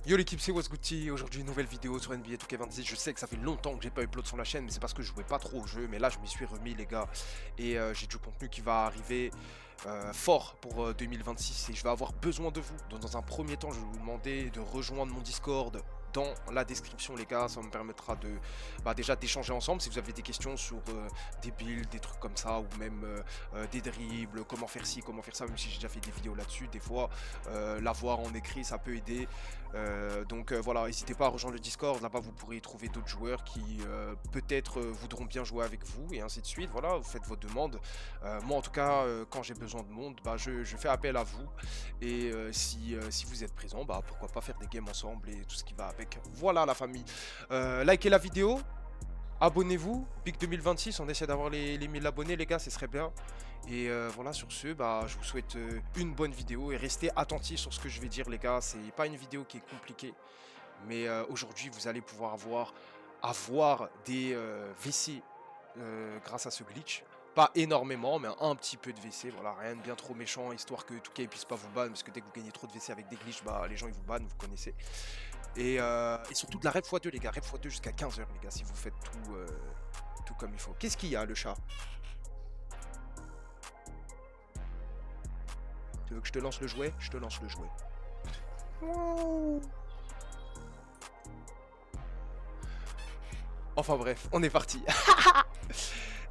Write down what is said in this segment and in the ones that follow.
Yo l'équipe, c'est Wasguti. Aujourd'hui une nouvelle vidéo sur NBA 2K26. Je sais que ça fait longtemps que j'ai pas upload sur la chaîne, mais c'est parce que je jouais pas trop au jeu. Mais là je m'y suis remis les gars. Et j'ai du contenu qui va arriver fort pour 2026. Et je vais avoir besoin de vous. Donc dans un premier temps, je vais vous demander de rejoindre mon Discord dans la description les gars. Ça me permettra de déjà d'échanger ensemble si vous avez des questions sur des builds, des trucs comme ça, ou même des dribbles, comment faire ci, comment faire ça, même si j'ai déjà fait des vidéos là-dessus. Des fois l'avoir en écrit ça peut aider. Donc voilà, n'hésitez pas à rejoindre le Discord, là-bas vous pourrez trouver d'autres joueurs qui peut-être voudront bien jouer avec vous et ainsi de suite. Voilà, vous faites vos demandes. Moi en tout cas, quand j'ai besoin de monde, je fais appel à vous. Et si vous êtes présent, pourquoi pas faire des games ensemble et tout ce qui va avec. Voilà la famille. Likez la vidéo. Abonnez-vous, Big 2026, on essaie d'avoir les 1000 abonnés les gars, ce serait bien. Et voilà, sur ce, je vous souhaite une bonne vidéo et restez attentifs sur ce que je vais dire les gars. C'est pas une vidéo qui est compliquée, mais aujourd'hui vous allez pouvoir avoir des WC grâce à ce glitch. Pas énormément, mais un petit peu de WC, voilà, rien de bien trop méchant, histoire que Touquet puisse pas vous ban, parce que dès que vous gagnez trop de WC avec des glitches, les gens ils vous bannent, vous connaissez. Et surtout de la rep x2 les gars, rep x2 jusqu'à 15h les gars, si vous faites tout comme il faut. Qu'est-ce qu'il y a le chat? Tu veux que je te lance le jouet? Je te lance le jouet. Wow. Enfin bref, on est parti.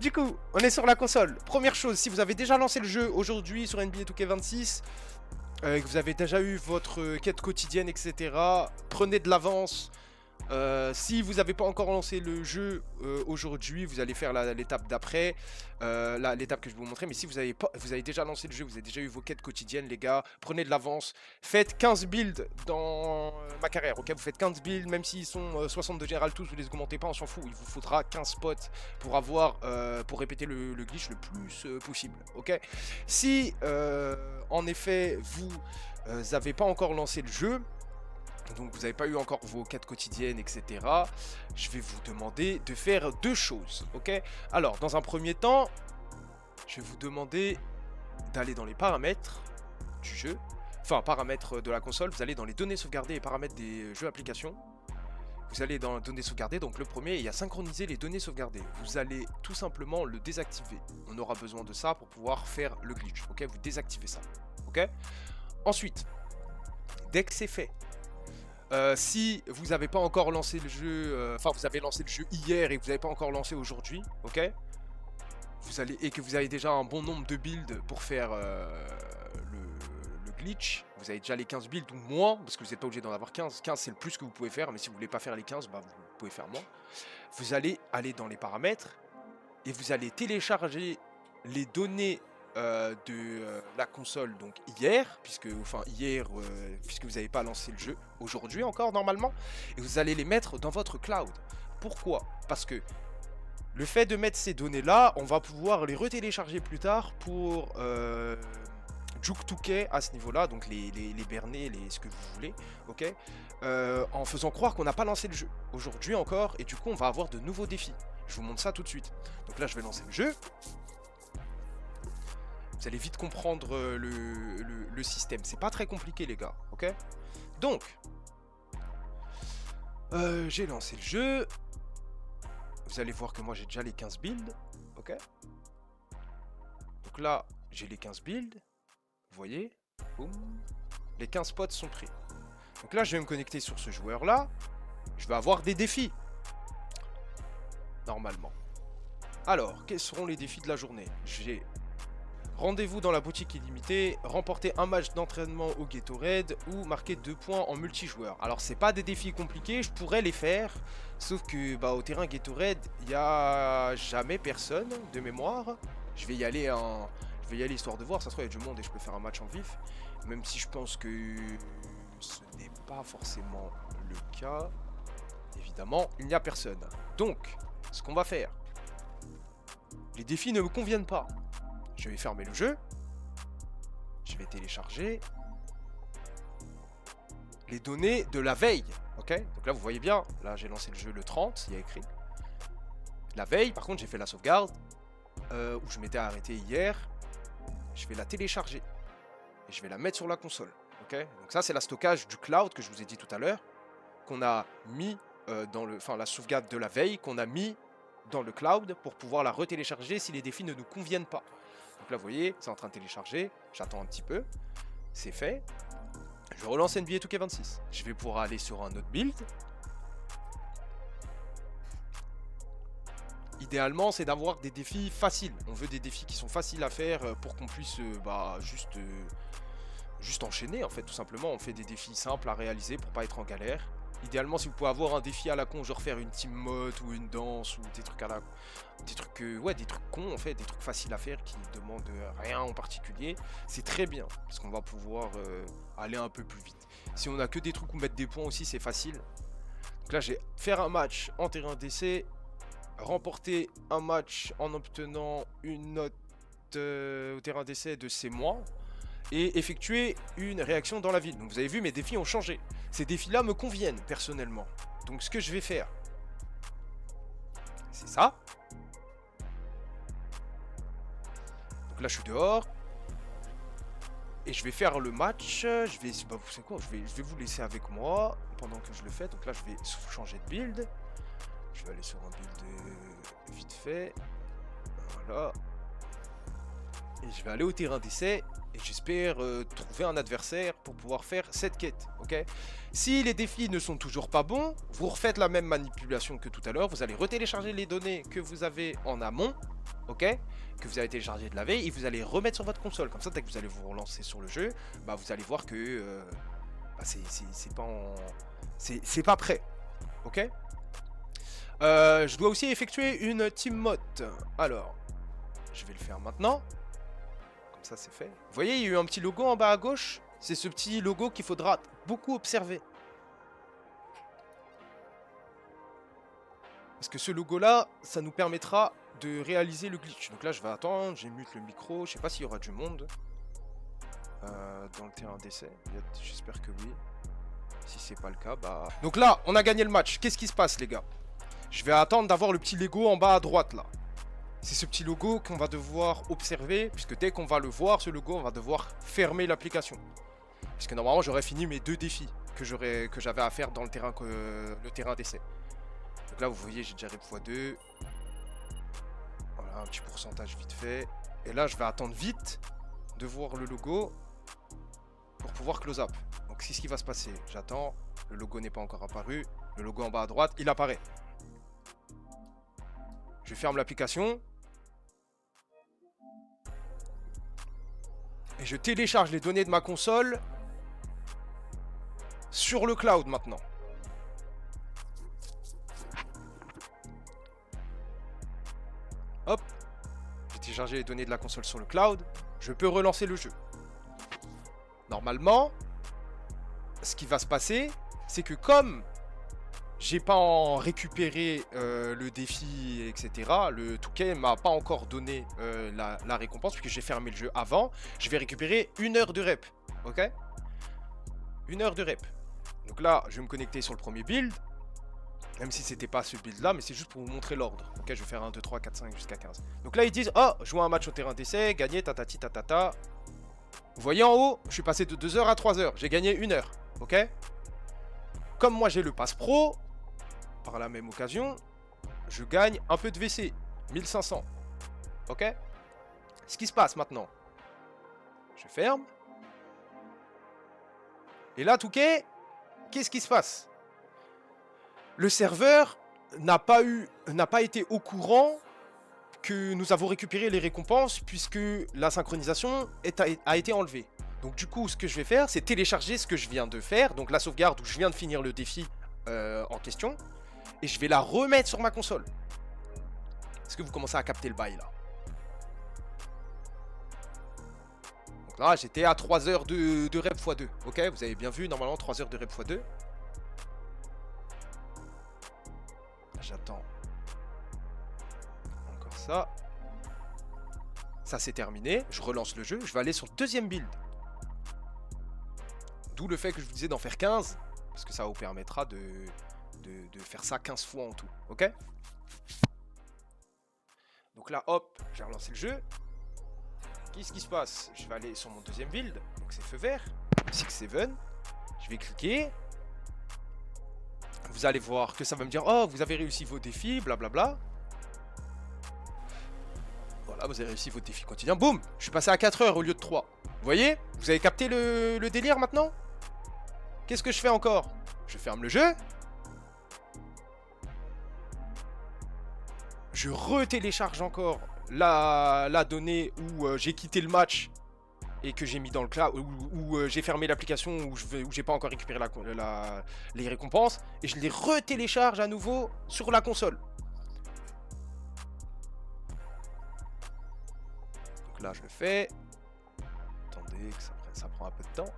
Du coup, on est sur la console. Première chose, si vous avez déjà lancé le jeu aujourd'hui sur NBA 2K26, que vous avez déjà eu votre quête quotidienne, etc., prenez de l'avance. Si vous n'avez pas encore lancé le jeu aujourd'hui, vous allez faire l'étape d'après, l'étape que je vais vous montrer. Mais si vous avez déjà lancé le jeu, vous avez déjà eu vos quêtes quotidiennes, les gars, prenez de l'avance. Faites 15 builds dans ma carrière, ok? Vous faites 15 builds, même s'ils sont 62 général tous, vous les augmentez pas, on s'en fout. Il vous faudra 15 spots pour répéter le glitch le plus possible, ok? Si en effet vous n'avez pas encore lancé le jeu, donc vous n'avez pas eu encore vos quêtes quotidiennes, etc. Je vais vous demander de faire deux choses, ok? Alors, dans un premier temps, je vais vous demander d'aller dans les paramètres du jeu. Enfin, paramètres de la console, vous allez dans les données sauvegardées et paramètres des jeux applications. Vous allez dans données sauvegardées, donc le premier, il y a synchroniser les données sauvegardées. Vous allez tout simplement le désactiver. On aura besoin de ça pour pouvoir faire le glitch, ok? Vous désactivez ça, ok? Ensuite, dès que c'est fait, si vous n'avez pas encore lancé le jeu, vous avez lancé le jeu hier et que vous n'avez pas encore lancé aujourd'hui, ok, et que vous avez déjà un bon nombre de builds pour faire le glitch, vous avez déjà les 15 builds ou moins, parce que vous n'êtes pas obligé d'en avoir 15, 15 c'est le plus que vous pouvez faire, mais si vous voulez pas faire les 15, vous pouvez faire moins. Vous allez aller dans les paramètres et vous allez télécharger les données de la console donc hier, puisque vous n'avez pas lancé le jeu aujourd'hui encore normalement, et vous allez les mettre dans votre cloud. Pourquoi? Parce que le fait de mettre ces données là, on va pouvoir les retélécharger plus tard pour Juke 2K à ce niveau là, donc les bernets, ce que vous voulez, ok, en faisant croire qu'on n'a pas lancé le jeu aujourd'hui encore, et du coup on va avoir de nouveaux défis. Je vous montre ça tout de suite. Donc là je vais lancer le jeu. Vous allez vite comprendre le système. C'est pas très compliqué les gars, ok? Donc, j'ai lancé le jeu. Vous allez voir que moi j'ai déjà les 15 builds, ok? Donc là, j'ai les 15 builds. Vous voyez? Boum. Les 15 spots sont pris. Donc là, je vais me connecter sur ce joueur-là. Je vais avoir des défis. Normalement. Alors, quels seront les défis de la journée? J'ai... Rendez-vous dans la boutique illimitée, remporter un match d'entraînement au Gatorade ou marquer 2 points en multijoueur. Alors c'est pas des défis compliqués, je pourrais les faire, sauf que au terrain Gatorade, il n'y a jamais personne de mémoire. Je vais y aller histoire de voir, ça se trouve il y a du monde et je peux faire un match en vif, même si je pense que ce n'est pas forcément le cas. Évidemment, il n'y a personne. Donc, ce qu'on va faire, les défis ne me conviennent pas. Je vais fermer le jeu. Je vais télécharger les données de la veille. Ok? Donc là, vous voyez bien. Là, j'ai lancé le jeu le 30. Il y a écrit. La veille, par contre, j'ai fait la sauvegarde. Où je m'étais arrêté hier. Je vais la télécharger. Et je vais la mettre sur la console. Ok, donc ça c'est la stockage du cloud que je vous ai dit tout à l'heure, qu'on a mis dans le, enfin la sauvegarde de la veille qu'on a mis dans le cloud pour pouvoir la retélécharger si les défis ne nous conviennent pas. Donc là vous voyez, c'est en train de télécharger, j'attends un petit peu, c'est fait. Je relance NBA 2K26. Je vais pouvoir aller sur un autre build. Idéalement, c'est d'avoir des défis faciles. On veut des défis qui sont faciles à faire pour qu'on puisse juste enchaîner en fait, tout simplement. On fait des défis simples à réaliser pour pas être en galère. Idéalement, si vous pouvez avoir un défi à la con, genre faire une team mode ou une danse ou des trucs à la, des trucs des trucs cons en fait, des trucs faciles à faire qui ne demandent rien en particulier, c'est très bien parce qu'on va pouvoir aller un peu plus vite. Si on a que des trucs où mettre des points aussi, c'est facile. Donc là, je vais faire un match en terrain d'essai, remporter un match en obtenant une note au terrain d'essai de C-, et effectuer une réaction dans la ville. Donc vous avez vu, mes défis ont changé. Ces défis-là me conviennent personnellement. Donc ce que je vais faire, c'est ça. Donc là je suis dehors. Et je vais faire le match. Je vais, bah, vous savez quoi, je vais vous laisser avec moi pendant que je le fais. Donc là je vais changer de build. Je vais aller sur un build vite fait. Voilà. Et je vais aller au terrain d'essai. Et j'espère trouver un adversaire pour pouvoir faire cette quête, ok? Si les défis ne sont toujours pas bons, vous refaites la même manipulation que tout à l'heure. Vous allez retélécharger les données que vous avez en amont, ok? Que vous avez téléchargé de la veille, et vous allez remettre sur votre console. Comme ça, dès que vous allez vous relancer sur le jeu, bah, vous allez voir que c'est pas prêt, ok? Je dois aussi effectuer une team mode. Alors, je vais le faire maintenant. Ça c'est fait. Vous voyez, il y a eu un petit logo en bas à gauche. C'est ce petit logo qu'il faudra beaucoup observer. Parce que ce logo là, ça nous permettra de réaliser le glitch. Donc là je vais attendre, j'ai mute le micro. Je sais pas s'il y aura du monde dans le terrain d'essai. J'espère que oui. Si c'est pas le cas, bah... Donc là, on a gagné le match. Qu'est-ce qui se passe les gars? Je vais attendre d'avoir le petit logo en bas à droite là. C'est ce petit logo qu'on va devoir observer, puisque dès qu'on va le voir, ce logo, on va devoir fermer l'application. Puisque normalement, j'aurais fini mes 2 défis que j'avais à faire dans le terrain d'essai. Donc là, vous voyez, j'ai déjà rep x2. Voilà, un petit pourcentage vite fait. Et là, je vais attendre vite de voir le logo pour pouvoir close up. Donc, c'est ce qui va se passer. J'attends. Le logo n'est pas encore apparu. Le logo en bas à droite, il apparaît. Je ferme l'application. Et je télécharge les données de ma console sur le cloud maintenant. Hop. J'ai téléchargé les données de la console sur le cloud. Je peux relancer le jeu. Normalement, ce qui va se passer, c'est que comme j'ai pas en récupéré le défi, etc. Le 2K m'a pas encore donné la récompense puisque j'ai fermé le jeu avant. Je vais récupérer 1 heure de rep, ok? 1 heure de rep. Donc là, je vais me connecter sur le premier build. Même si c'était pas ce build là, mais c'est juste pour vous montrer l'ordre. Ok, je vais faire 1, 2, 3, 4, 5 jusqu'à 15. Donc là, ils disent, oh, jouer un match au terrain d'essai, gagner, tatati, tatata. Vous voyez en haut, je suis passé de 2 heures à 3 heures. J'ai gagné 1 heure, ok? Comme moi, j'ai le pass pro, par la même occasion, je gagne un peu de VC, 1500. Ok? Ce qui se passe maintenant, je ferme. Et là, Touquet, qu'est-ce qui se passe? Le serveur n'a pas été au courant que nous avons récupéré les récompenses puisque la synchronisation a été enlevée. Donc du coup, ce que je vais faire, c'est télécharger ce que je viens de faire, donc la sauvegarde où je viens de finir le défi en question. Et je vais la remettre sur ma console. Est-ce que vous commencez à capter le bail là? Donc là, j'étais à 3 heures de rep x2. Ok, vous avez bien vu, normalement 3 heures de rep x2. J'attends. Encore ça. Ça c'est terminé. Je relance le jeu. Je vais aller sur le deuxième build. D'où le fait que je vous disais d'en faire 15. Parce que ça vous permettra de faire ça 15 fois en tout, ok? Donc là, hop, j'ai relancé le jeu. Qu'est-ce qui se passe? Je vais aller sur mon deuxième build, donc c'est feu vert. 6-7. Je vais cliquer. Vous allez voir que ça va me dire, oh, vous avez réussi vos défis, blablabla. Voilà, vous avez réussi votre défi quotidien. Boum, je suis passé à 4 heures au lieu de 3. Vous voyez? Vous avez capté le délire maintenant? Qu'est-ce que je fais encore? Je ferme le jeu. Je retélécharge encore la donnée où j'ai quitté le match et que j'ai mis dans le cloud, où j'ai fermé l'application, où j'ai pas encore récupéré les récompenses, et je les retélécharge à nouveau sur la console. Donc là, je le fais. Attendez, que ça prend un peu de temps.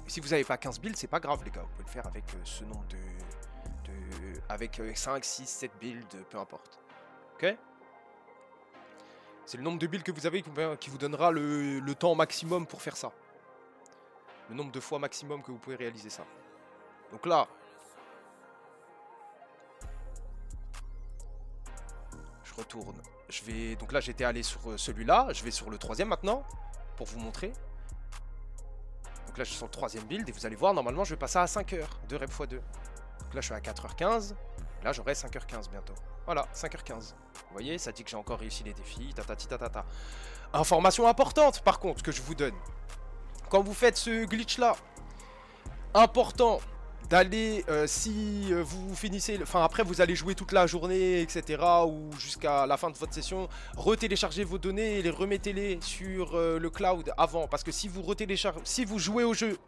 Et si vous n'avez pas 15 builds, c'est pas grave, les gars. Vous pouvez le faire avec ce nombre avec 5, 6, 7 builds, peu importe. Ok? C'est le nombre de builds que vous avez qui vous donnera le temps maximum pour faire ça. Le nombre de fois maximum que vous pouvez réaliser ça. Donc là, je retourne. Donc là, j'étais allé sur celui-là. Je vais sur le troisième maintenant, pour vous montrer. Donc là, je suis sur le troisième build et vous allez voir, normalement, je vais passer à 5 heures de rep x2. Donc là, je suis à 4h15. Là, j'aurai 5h15 bientôt. Voilà, 5h15. Vous voyez, ça dit que j'ai encore réussi les défis. Tatata. Information importante, par contre, que je vous donne. Quand vous faites ce glitch-là, important d'aller, si vous finissez, enfin après vous allez jouer toute la journée, etc. ou jusqu'à la fin de votre session, retéléchargez vos données et les remettez-les sur le cloud avant. Parce que si vous retéléchargez, si vous jouez au jeu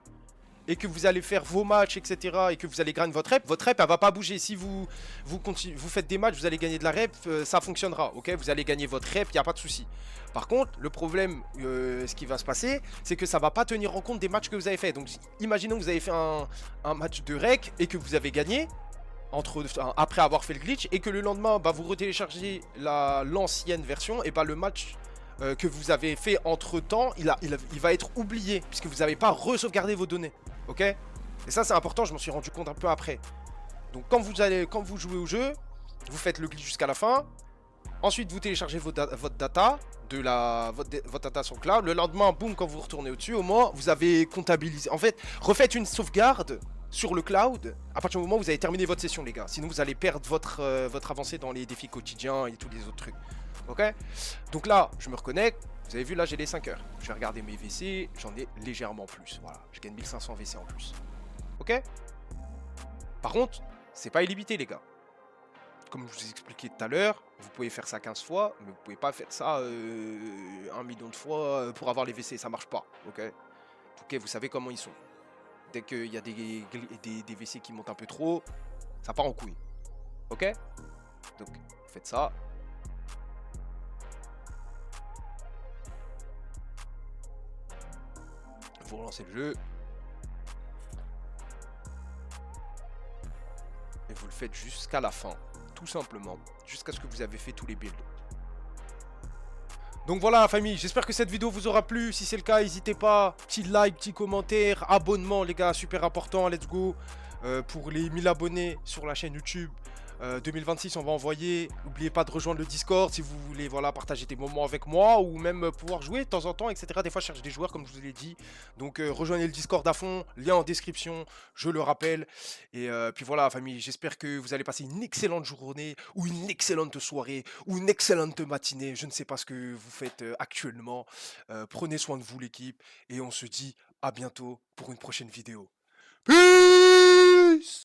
et que vous allez faire vos matchs, etc. et que vous allez grind votre rep elle va pas bouger. Si vous faites des matchs, vous allez gagner de la rep, ça fonctionnera, ok? Vous allez gagner votre rep, il n'y a pas de souci. Par contre, le problème, ce qui va se passer, c'est que ça va pas tenir en compte des matchs que vous avez fait. Donc, imaginons que vous avez fait un match de rec et que vous avez gagné après avoir fait le glitch et que le lendemain, bah, vous retéléchargez l'ancienne version et bah le match que vous avez fait entre temps, il va être oublié puisque vous n'avez pas re-sauvegardé vos données. Ok? Et ça c'est important, je m'en suis rendu compte un peu après. Donc quand vous jouez au jeu, vous faites le glitch jusqu'à la fin. Ensuite vous téléchargez votre data votre data sur le cloud. Le lendemain, boum, quand vous retournez au-dessus, au moins vous avez comptabilisé. En fait, refaites une sauvegarde sur le cloud à partir du moment où vous avez terminé votre session, les gars. Sinon vous allez perdre votre avancée dans les défis quotidiens et tous les autres trucs. Ok? Donc là, je me reconnecte. Vous avez vu, là, j'ai les 5 heures. Je vais regarder mes WC. J'en ai légèrement plus. Voilà, je gagne 1500 WC en plus. Ok? Par contre, c'est pas illimité, les gars. Comme je vous ai expliqué tout à l'heure, vous pouvez faire ça 15 fois, mais vous pouvez pas faire ça 1 million de fois pour avoir les WC. Ça marche pas. Ok? Ok, vous savez comment ils sont. Dès qu'il y a des WC qui montent un peu trop, ça part en couille. Ok? Donc, faites ça. Vous relancez le jeu. Et vous le faites jusqu'à la fin. Tout simplement. Jusqu'à ce que vous avez fait tous les builds. Donc voilà la famille, j'espère que cette vidéo vous aura plu. Si c'est le cas, n'hésitez pas. Petit like, petit commentaire, abonnement les gars, super important, let's go. Pour les 1000 abonnés sur la chaîne YouTube. 2026 on va envoyer. N'oubliez pas de rejoindre le Discord si vous voulez voilà, partager des moments avec moi ou même pouvoir jouer de temps en temps, etc. Des fois je cherche des joueurs comme je vous l'ai dit. Donc rejoignez le Discord à fond, lien en description, je le rappelle. Et puis voilà famille, j'espère que vous allez passer une excellente journée ou une excellente soirée ou une excellente matinée. Je ne sais pas ce que vous faites actuellement. Prenez soin de vous l'équipe et on se dit à bientôt pour une prochaine vidéo. Peace!